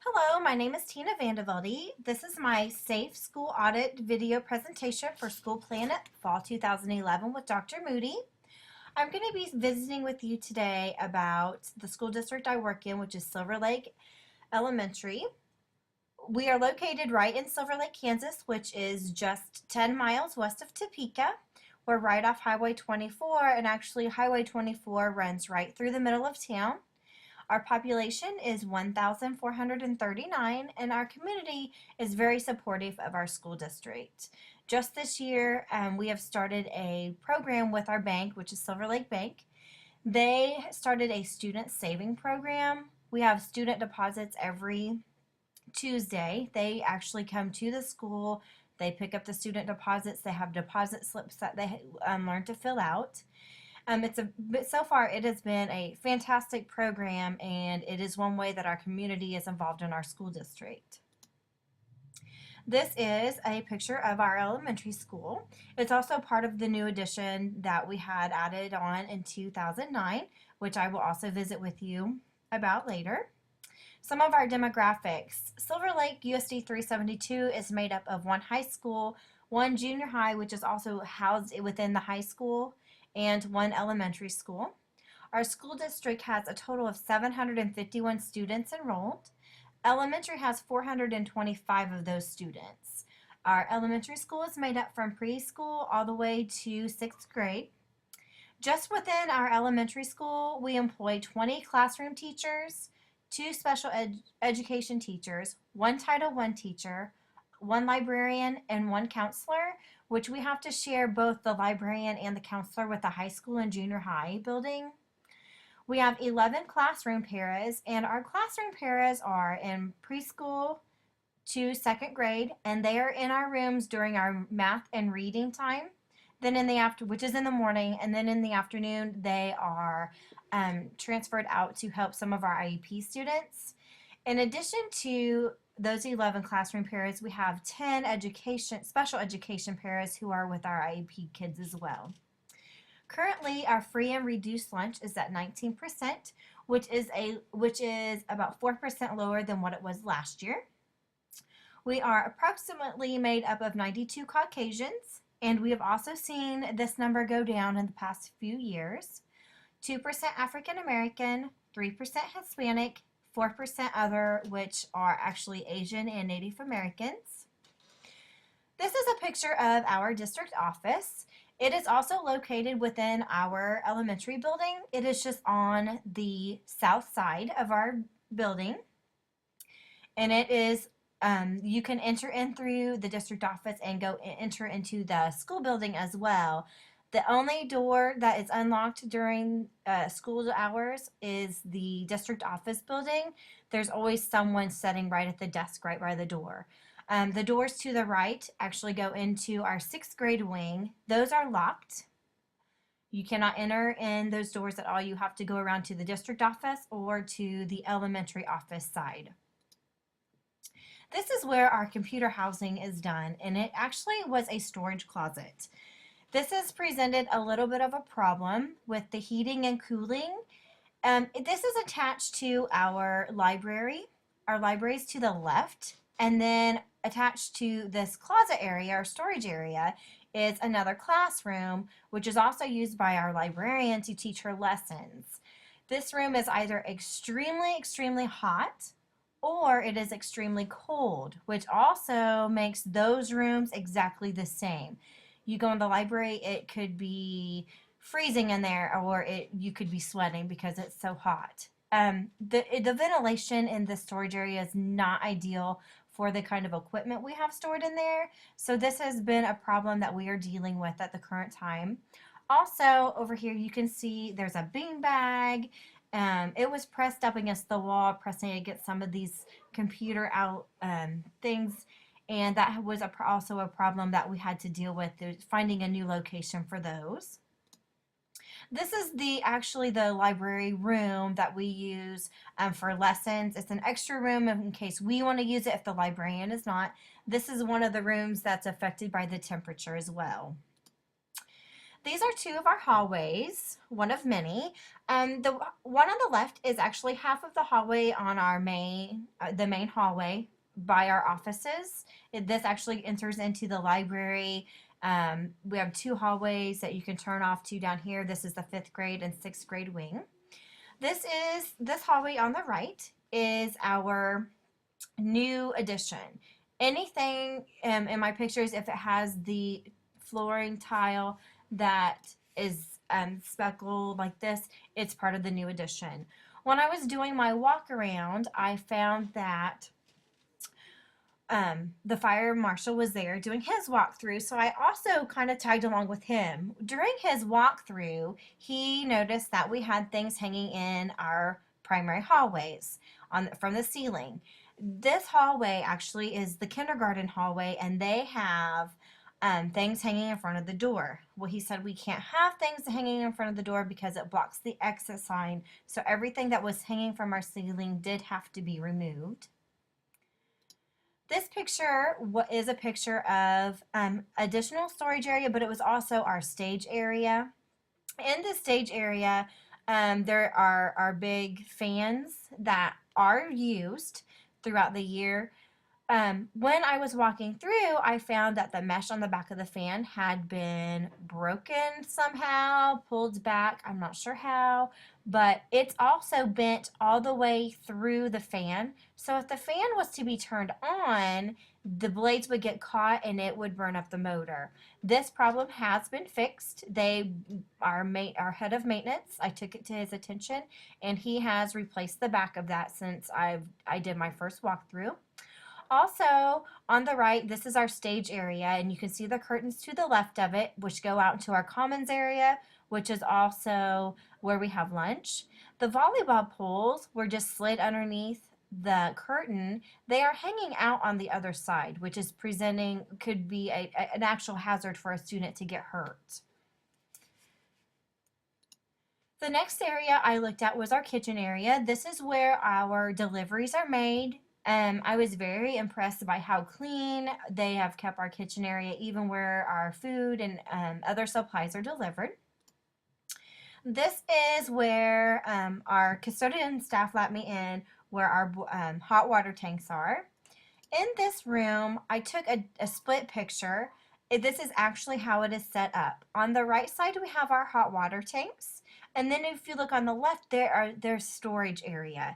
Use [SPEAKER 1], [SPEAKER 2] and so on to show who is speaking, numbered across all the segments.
[SPEAKER 1] Hello, my name is Tina Vande Velde. This is my Safe School Audit video presentation for School Planet Fall 2011 with Dr. Moody. I'm going to be visiting with you today about the school district I work in, which is Silver Lake Elementary. We are located right in Silver Lake, Kansas, which is just 10 miles west of Topeka. We're right off Highway 24, and actually Highway 24 runs right through the middle of town. Our population is 1,439, and our community is very supportive of our school district. Just this year, we have started a program with our bank, which is Silver Lake Bank. They started a student saving program. We have student deposits every Tuesday. They actually come to the school. They pick up the student deposits. They have deposit slips that they learn to fill out. So far it has been a fantastic program, and it is one way that our community is involved in our school district. This is a picture of our elementary school. It's also part of the new addition that we had added on in 2009, which I will also visit with you about later. Some of our demographics. Silver Lake USD 372 is made up of one high school, one junior high, which is also housed within the high school, and one elementary school. Our school district has a total of 751 students enrolled. Elementary has 425 of those students. Our elementary school is made up from preschool all the way to 6th grade. Just within our elementary school, we employ 20 classroom teachers, 2 special education teachers, 1 Title I teacher, 1 librarian, and 1 counselor, which we have to share both the librarian and the counselor with the high school and junior high building. We have 11 classroom paras, and our classroom paras are in preschool to 2nd grade, and they are in our rooms during our math and reading time. Then which is in the morning, and then in the afternoon they are transferred out to help some of our IEP students. In addition to those 11 classroom paras, we have 10 special education paras who are with our IEP kids as well. Currently, our free and reduced lunch is at 19%, which is about 4% lower than what it was last year. We are approximately made up of 92 Caucasians, and we have also seen this number go down in the past few years. 2% African American, 3% Hispanic, 4% other, which are actually Asian and Native Americans. This is a picture of our district office. It is also located within our elementary building. It is just on the south side of our building. And it is, you can enter in through the district office and enter into the school building as well. The only door that is unlocked during school hours is the district office building. There's always someone sitting right at the desk right by the door. The doors to the right actually go into our 6th grade wing. Those are locked. You cannot enter in those doors at all. You have to go around to the district office or to the elementary office side. This is where our computer housing is done, and it actually was a storage closet. This has presented a little bit of a problem with the heating and cooling. This is attached to our library. Our library is to the left, and then attached to this closet area or storage area is another classroom, which is also used by our librarian to teach her lessons. This room is either extremely hot, or it is extremely cold, which also makes those rooms exactly the same. You go in the library, it could be freezing in there, or you could be sweating because it's so hot. The ventilation in the storage area is not ideal for the kind of equipment we have stored in there. So this has been a problem that we are dealing with at the current time. Also, over here you can see there's a bean bag. It was pressed up against the wall, pressing against some of these computer out things. And that was also a problem that we had to deal with, finding a new location for those. This is actually the library room that we use for lessons. It's an extra room in case we want to use it if the librarian is not. This is one of the rooms that's affected by the temperature as well. These are two of our hallways, one of many. The one on the left is actually half of the hallway on our the main hallway by our offices. This actually enters into the library. We have two hallways that you can turn off to down here. This is the 5th grade and 6th grade wing. This hallway on the right is our new addition. Anything in my pictures, if it has the flooring tile that is speckled like this, it's part of the new addition. When I was doing my walk around, I found that the fire marshal was there doing his walkthrough, so I also kind of tagged along with him. During his walkthrough, he noticed that we had things hanging in our primary hallways from the ceiling. This hallway actually is the kindergarten hallway, and they have things hanging in front of the door. Well, he said we can't have things hanging in front of the door because it blocks the exit sign, so everything that was hanging from our ceiling did have to be removed. This picture is a picture of additional storage area, but it was also our stage area. In the stage area, there are our big fans that are used throughout the year. When I was walking through, I found that the mesh on the back of the fan had been broken somehow, pulled back. I'm not sure how, but it's also bent all the way through the fan. So if the fan was to be turned on, the blades would get caught and it would burn up the motor. This problem has been fixed. Our head of maintenance, I took it to his attention, and he has replaced the back of that since I did my first walkthrough. Also, on the right, this is our stage area, and you can see the curtains to the left of it, which go out into our commons area, which is also where we have lunch. The volleyball poles were just slid underneath the curtain. They are hanging out on the other side, which is could be an actual hazard for a student to get hurt. The next area I looked at was our kitchen area. This is where our deliveries are made. I was very impressed by how clean they have kept our kitchen area, even where our food and other supplies are delivered. This is where our custodian staff let me in, where our hot water tanks are. In this room, I took a split picture. This is actually how it is set up. On the right side, we have our hot water tanks. And then if you look on the left, there's storage area.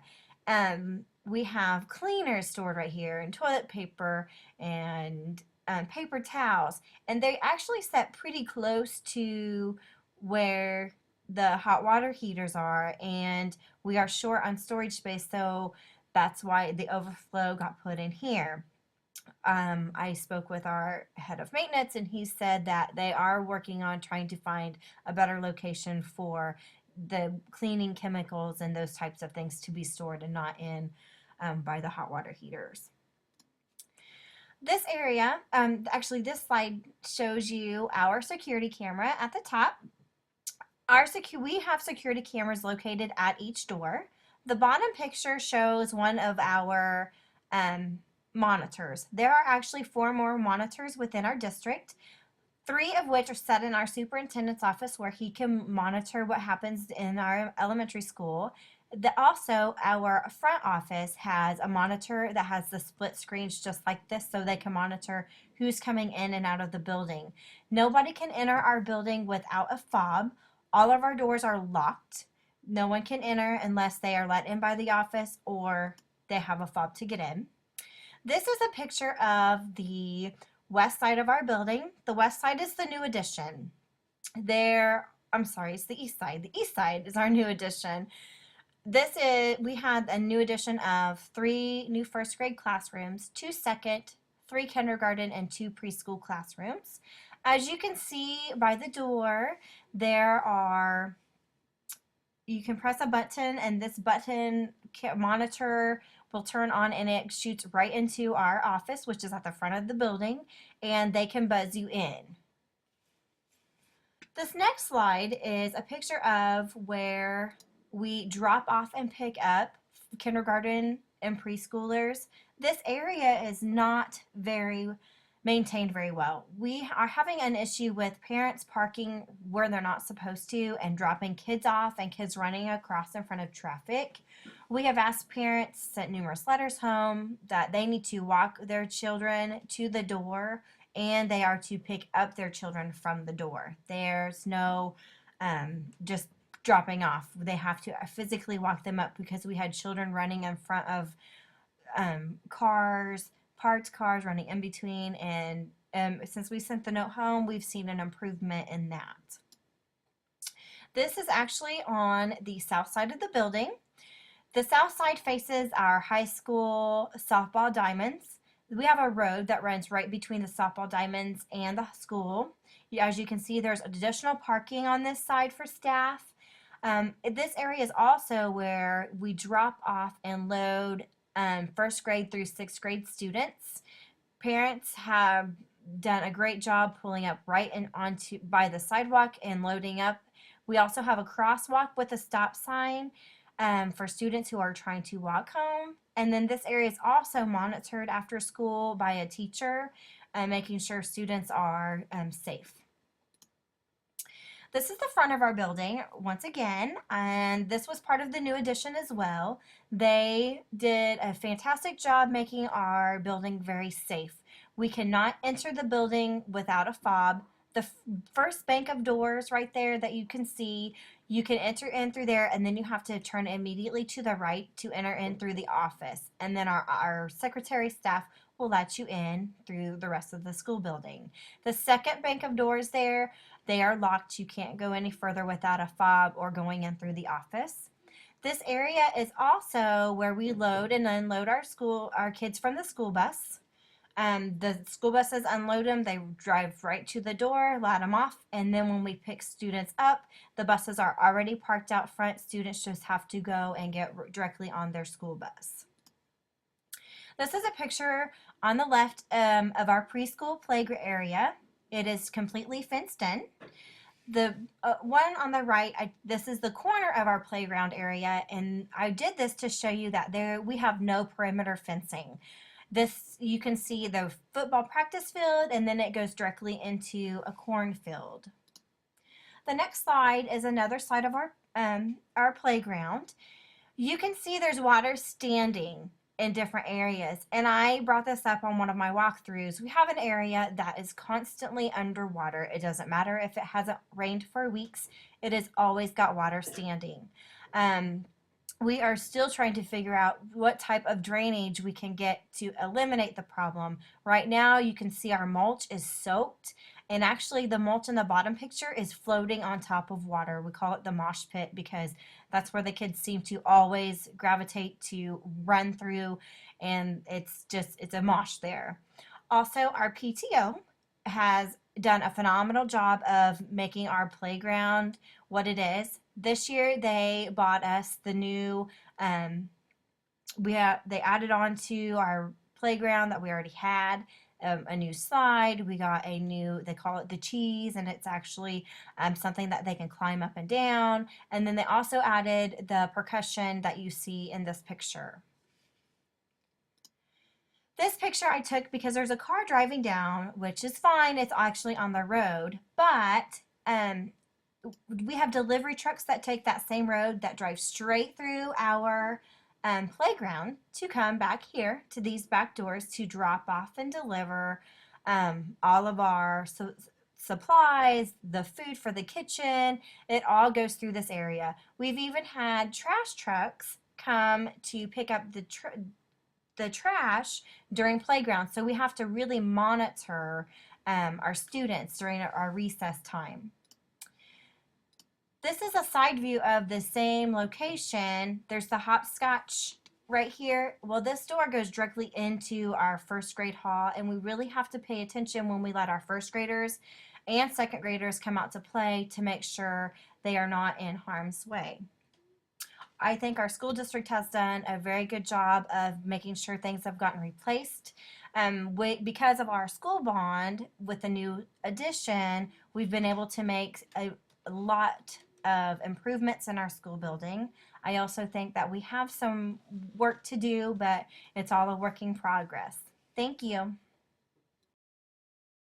[SPEAKER 1] We have cleaners stored right here, and toilet paper, and paper towels, and they actually set pretty close to where the hot water heaters are, and we are short on storage space, so that's why the overflow got put in here. I spoke with our head of maintenance, and he said that they are working on trying to find a better location for the cleaning chemicals and those types of things to be stored and not in by the hot water heaters. This area, actually this slide shows you our security camera at the top. We have security cameras located at each door. The bottom picture shows one of our monitors. There are actually 4 more monitors within our district, 3 of which are set in our superintendent's office where he can monitor what happens in our elementary school. Also, our front office has a monitor that has the split screens just like this, so they can monitor who's coming in and out of the building. Nobody can enter our building without a fob. All of our doors are locked. No one can enter unless they are let in by the office or they have a fob to get in. This is a picture of the west side of our building. The west side is the new addition. It's the east side. The east side is our new addition. We had a new addition of 3 new first grade classrooms, 2 second, 3 kindergarten, and 2 preschool classrooms. As you can see by the door, you can press a button, and this button monitor will turn on, and it shoots right into our office, which is at the front of the building, and they can buzz you in. This next slide is a picture of where we drop off and pick up kindergarten and preschoolers. This area is not very maintained very well. We are having an issue with parents parking where they're not supposed to and dropping kids off and kids running across in front of traffic. We have asked parents, sent numerous letters home that they need to walk their children to the door and they are to pick up their children from the door. There's no just dropping off. They have to physically walk them up because we had children running in front of cars, parked cars running in between, and since we sent the note home, we've seen an improvement in that. This is actually on the south side of the building. The south side faces our high school softball diamonds. We have a road that runs right between the softball diamonds and the school. As you can see, there's additional parking on this side for staff. This area is also where we drop off and load first grade through sixth grade students. Parents have done a great job pulling up right in onto by the sidewalk and loading up. We also have a crosswalk with a stop sign for students who are trying to walk home. And then this area is also monitored after school by a teacher, making sure students are safe. This is the front of our building once again, and this was part of the new addition as well. They did a fantastic job making our building very safe. We cannot enter the building without a fob. The first bank of doors right there that you can see, you can enter in through there, and then you have to turn immediately to the right to enter in through the office. And then our secretary staff will let you in through the rest of the school building. The second bank of doors there, they are locked. You can't go any further without a fob or going in through the office. This area is also where we load and unload our kids from the school bus. The school buses unload them, they drive right to the door, let them off, and then when we pick students up, the buses are already parked out front. Students just have to go and get directly on their school bus. This is a picture on the left of our preschool play area. It is completely fenced in. The one on the right, this is the corner of our playground area, and I did this to show you that we have no perimeter fencing. This, you can see the football practice field, and then it goes directly into a cornfield. The next slide is another side of our playground. You can see there's water standing in different areas, and I brought this up on one of my walkthroughs. We have an area that is constantly underwater. It doesn't matter if it hasn't rained for weeks, it has always got water standing. We are still trying to figure out what type of drainage we can get to eliminate the problem. Right now, you can see our mulch is soaked, and actually the mulch in the bottom picture is floating on top of water. We call it the mosh pit because that's where the kids seem to always gravitate to run through, and it's a mosh there. Also, our PTO has done a phenomenal job of making our playground what it is. This year they bought us the new they added on to our playground that we already had a new slide. We got a new, they call it the cheese, and it's actually something that they can climb up and down. And then they also added the percussion that you see in this picture. This picture I took because there's a car driving down, which is fine, it's actually on the road, but we have delivery trucks that take that same road that drive straight through our playground to come back here to these back doors to drop off and deliver all of our supplies, the food for the kitchen. It all goes through this area. We've even had trash trucks come to pick up the trash during playground, so we have to really monitor our students during our recess time. This is a side view of the same location. There's the hopscotch right here. Well, this door goes directly into our first grade hall, and we really have to pay attention when we let our first graders and second graders come out to play to make sure they are not in harm's way. I think our school district has done a very good job of making sure things have gotten replaced. Because of our school bond with the new addition, we've been able to make a lot of improvements in our school building. I also think that we have some work to do, but it's all a work in progress. Thank you.